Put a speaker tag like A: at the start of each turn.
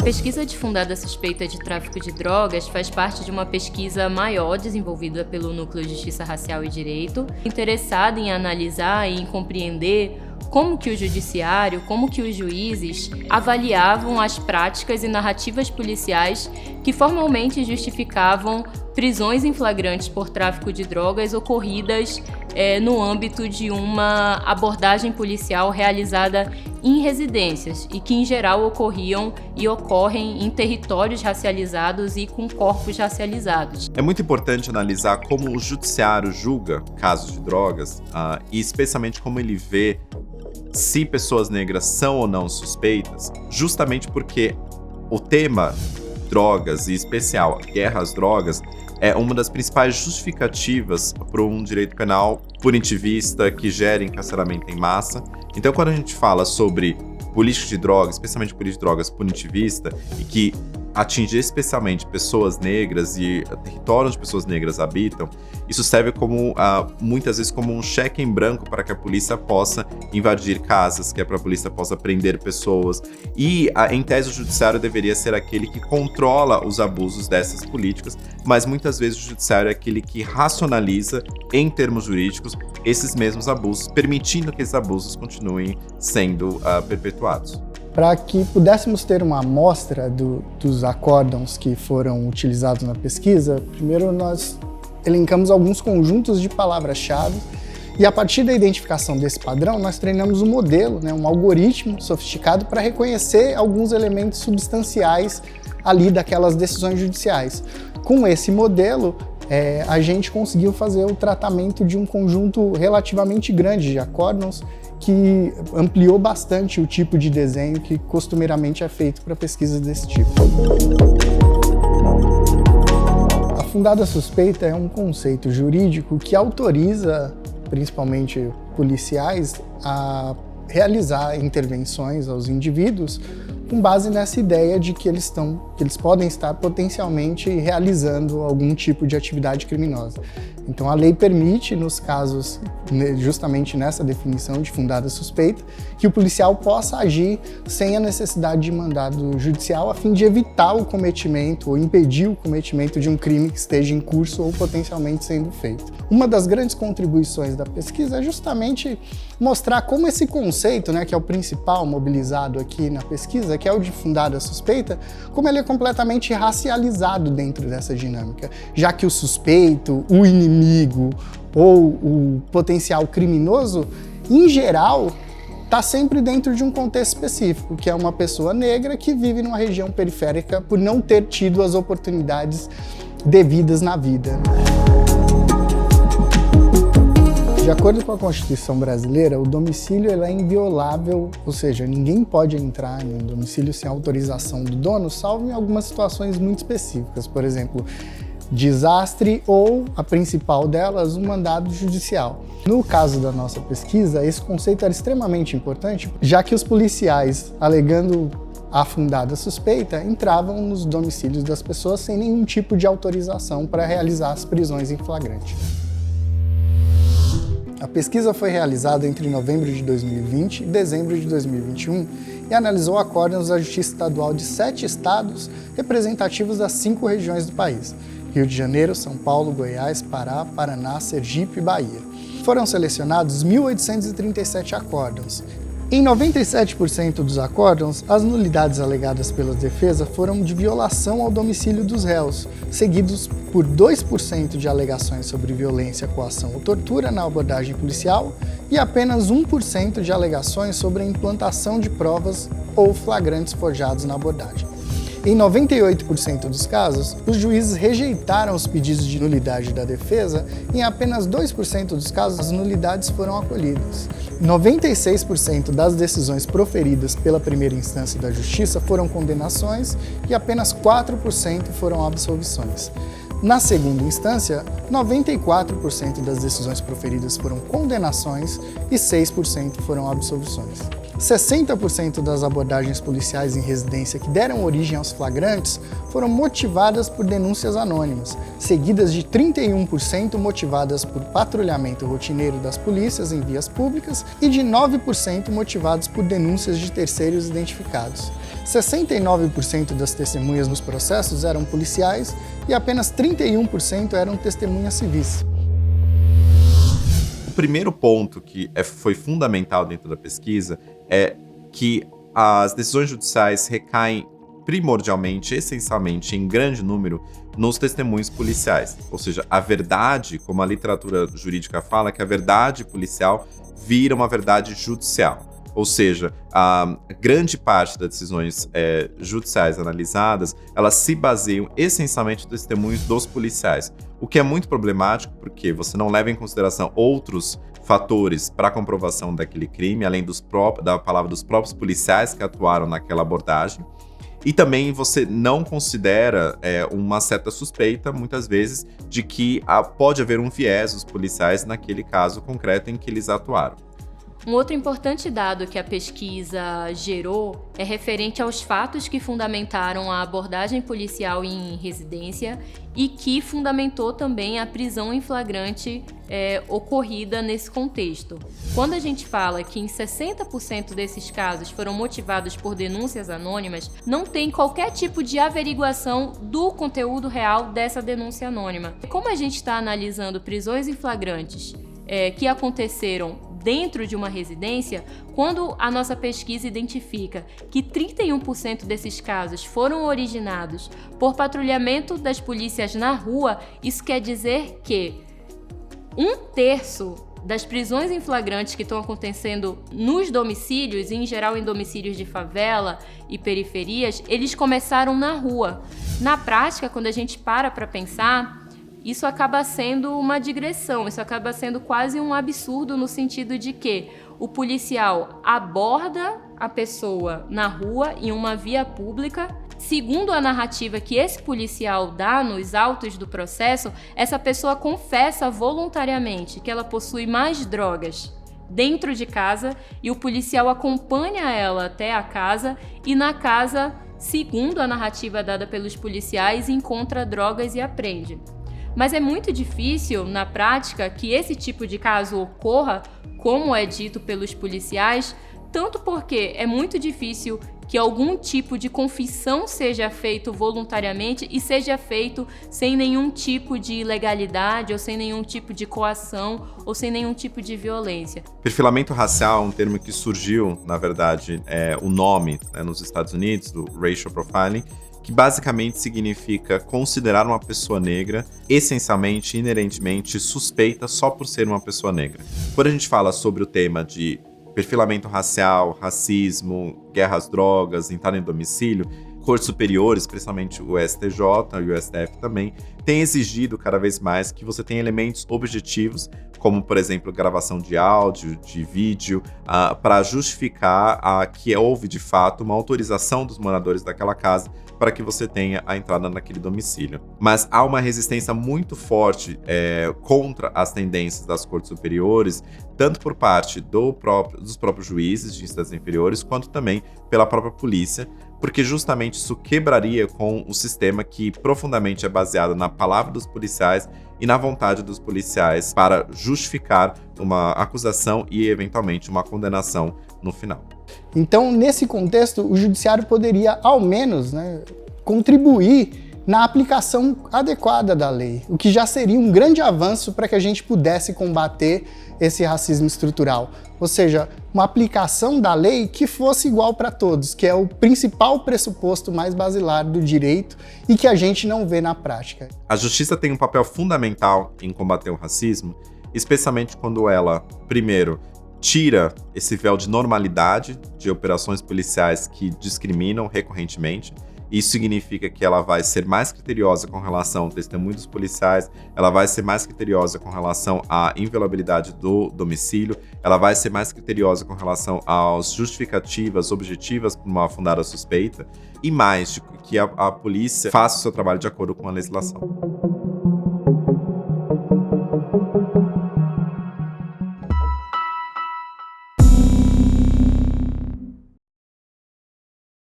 A: pesquisa de fundada suspeita de tráfico de drogas faz parte de uma pesquisa maior desenvolvida pelo Núcleo de Justiça Racial e Direito, interessada em analisar e em compreender como que o judiciário, como que os juízes avaliavam as práticas e narrativas policiais que formalmente justificavam prisões em flagrantes por tráfico de drogas ocorridas no âmbito de uma abordagem policial realizada em residências e que, em geral, ocorriam e ocorrem em territórios racializados e com corpos racializados.
B: É muito importante analisar como o judiciário julga casos de drogas e especialmente como ele vê se pessoas negras são ou não suspeitas, justamente porque o tema drogas, e em especial guerra às drogas, é uma das principais justificativas para um direito penal punitivista que gera encarceramento em massa. Então, quando a gente fala sobre política de drogas, especialmente política de drogas punitivista, e que atinge especialmente pessoas negras e território onde pessoas negras habitam, isso serve como, muitas vezes, como um cheque em branco para que a polícia possa invadir casas, que é para a polícia possa prender pessoas. E, em tese, o judiciário deveria ser aquele que controla os abusos dessas políticas, mas muitas vezes o judiciário é aquele que racionaliza, em termos jurídicos, esses mesmos abusos, permitindo que esses abusos continuem sendo perpetuados.
C: Para que pudéssemos ter uma amostra dos acórdãos que foram utilizados na pesquisa, primeiro nós elencamos alguns conjuntos de palavras-chave e a partir da identificação desse padrão nós treinamos um modelo, um algoritmo sofisticado para reconhecer alguns elementos substanciais ali daquelas decisões judiciais. Com esse modelo, a gente conseguiu fazer o tratamento de um conjunto relativamente grande de acórdãos que ampliou bastante o tipo de desenho que costumeiramente é feito para pesquisas desse tipo. A fundada suspeita é um conceito jurídico que autoriza, principalmente policiais, a realizar intervenções aos indivíduos com base nessa ideia de que eles podem estar potencialmente realizando algum tipo de atividade criminosa. Então a lei permite, nos casos, justamente nessa definição de fundada suspeita, que o policial possa agir sem a necessidade de mandado judicial a fim de evitar o cometimento ou impedir o cometimento de um crime que esteja em curso ou potencialmente sendo feito. Uma das grandes contribuições da pesquisa é justamente mostrar como esse conceito, que é o principal mobilizado aqui na pesquisa, que é o de fundada suspeita, como ele é completamente racializado dentro dessa dinâmica, já que o suspeito, o inimigo ou o potencial criminoso, em geral, está sempre dentro de um contexto específico, que é uma pessoa negra que vive numa região periférica por não ter tido as oportunidades devidas na vida. De acordo com a Constituição brasileira, o domicílio é inviolável, ou seja, ninguém pode entrar em um domicílio sem autorização do dono, salvo em algumas situações muito específicas, por exemplo, desastre ou, a principal delas, um mandado judicial. No caso da nossa pesquisa, esse conceito era extremamente importante, já que os policiais, alegando a fundada suspeita, entravam nos domicílios das pessoas sem nenhum tipo de autorização para realizar as prisões em flagrante. A pesquisa foi realizada entre novembro de 2020 e dezembro de 2021 e analisou acórdãos da Justiça Estadual de 7 estados representativos das 5 regiões do país: Rio de Janeiro, São Paulo, Goiás, Pará, Paraná, Sergipe e Bahia. Foram selecionados 1.837 acórdãos. Em 97% dos acórdãos, as nulidades alegadas pela defesa foram de violação ao domicílio dos réus, seguidos por 2% de alegações sobre violência, coação ou tortura na abordagem policial e apenas 1% de alegações sobre a implantação de provas ou flagrantes forjados na abordagem. Em 98% dos casos, os juízes rejeitaram os pedidos de nulidade da defesa e em apenas 2% dos casos as nulidades foram acolhidas. 96% das decisões proferidas pela primeira instância da Justiça foram condenações e apenas 4% foram absolvições. Na segunda instância, 94% das decisões proferidas foram condenações e 6% foram absolvições. 60% das abordagens policiais em residência que deram origem aos flagrantes foram motivadas por denúncias anônimas, seguidas de 31% motivadas por patrulhamento rotineiro das polícias em vias públicas e de 9% motivados por denúncias de terceiros identificados. 69% das testemunhas nos processos eram policiais e apenas 31% eram testemunhas civis.
B: O primeiro ponto que foi fundamental dentro da pesquisa é que as decisões judiciais recaem primordialmente, essencialmente, em grande número, nos testemunhos policiais. Ou seja, a verdade, como a literatura jurídica fala, que a verdade policial vira uma verdade judicial. Ou seja, a grande parte das decisões judiciais analisadas, elas se baseiam essencialmente nos testemunhos dos policiais. O que é muito problemático, porque você não leva em consideração outros fatores para a comprovação daquele crime, além da palavra dos próprios policiais que atuaram naquela abordagem. E também você não considera uma certa suspeita, muitas vezes, de que pode haver um viés dos policiais naquele caso concreto em que eles atuaram.
A: Um outro importante dado que a pesquisa gerou é referente aos fatos que fundamentaram a abordagem policial em residência e que fundamentou também a prisão em flagrante ocorrida nesse contexto. Quando a gente fala que em 60% desses casos foram motivados por denúncias anônimas, não tem qualquer tipo de averiguação do conteúdo real dessa denúncia anônima. Como a gente está analisando prisões em flagrantes que aconteceram dentro de uma residência, quando a nossa pesquisa identifica que 31% desses casos foram originados por patrulhamento das polícias na rua, isso quer dizer que 1/3 das prisões em flagrantes que estão acontecendo nos domicílios, em geral em domicílios de favela e periferias, eles começaram na rua. Na prática, quando a gente para pensar, isso acaba sendo uma digressão, isso acaba sendo quase um absurdo no sentido de que o policial aborda a pessoa na rua, em uma via pública. Segundo a narrativa que esse policial dá nos autos do processo, essa pessoa confessa voluntariamente que ela possui mais drogas dentro de casa e o policial acompanha ela até a casa e na casa, segundo a narrativa dada pelos policiais, encontra drogas e apreende. Mas é muito difícil, na prática, que esse tipo de caso ocorra, como é dito pelos policiais, tanto porque é muito difícil que algum tipo de confissão seja feito voluntariamente e seja feito sem nenhum tipo de ilegalidade ou sem nenhum tipo de coação ou sem nenhum tipo de violência.
B: Perfilamento racial é um termo que surgiu, na verdade, o nome nos Estados Unidos, do Racial Profiling, que basicamente significa considerar uma pessoa negra essencialmente, inerentemente suspeita só por ser uma pessoa negra. Quando a gente fala sobre o tema de perfilamento racial, racismo, guerra às drogas, entrar em domicílio, cortes superiores, especialmente o STJ e o STF também, tem exigido cada vez mais que você tenha elementos objetivos, como, por exemplo, gravação de áudio, de vídeo, para justificar que houve, de fato, uma autorização dos moradores daquela casa para que você tenha a entrada naquele domicílio. Mas há uma resistência muito forte contra as tendências das cortes superiores, tanto por parte dos próprios juízes de instâncias inferiores, quanto também pela própria polícia, porque justamente isso quebraria com o sistema que profundamente é baseado na palavra dos policiais e na vontade dos policiais para justificar uma acusação e, eventualmente, uma condenação no final.
C: Então, nesse contexto, o judiciário poderia, ao menos, contribuir na aplicação adequada da lei, o que já seria um grande avanço para que a gente pudesse combater esse racismo estrutural. Ou seja, uma aplicação da lei que fosse igual para todos, que é o principal pressuposto mais basilar do direito e que a gente não vê na prática.
B: A justiça tem um papel fundamental em combater o racismo, especialmente quando ela, primeiro, tira esse véu de normalidade de operações policiais que discriminam recorrentemente. Isso significa que ela vai ser mais criteriosa com relação ao testemunho dos policiais, ela vai ser mais criteriosa com relação à inviolabilidade do domicílio, ela vai ser mais criteriosa com relação às justificativas objetivas para uma fundada suspeita e mais, que a polícia faça o seu trabalho de acordo com a legislação.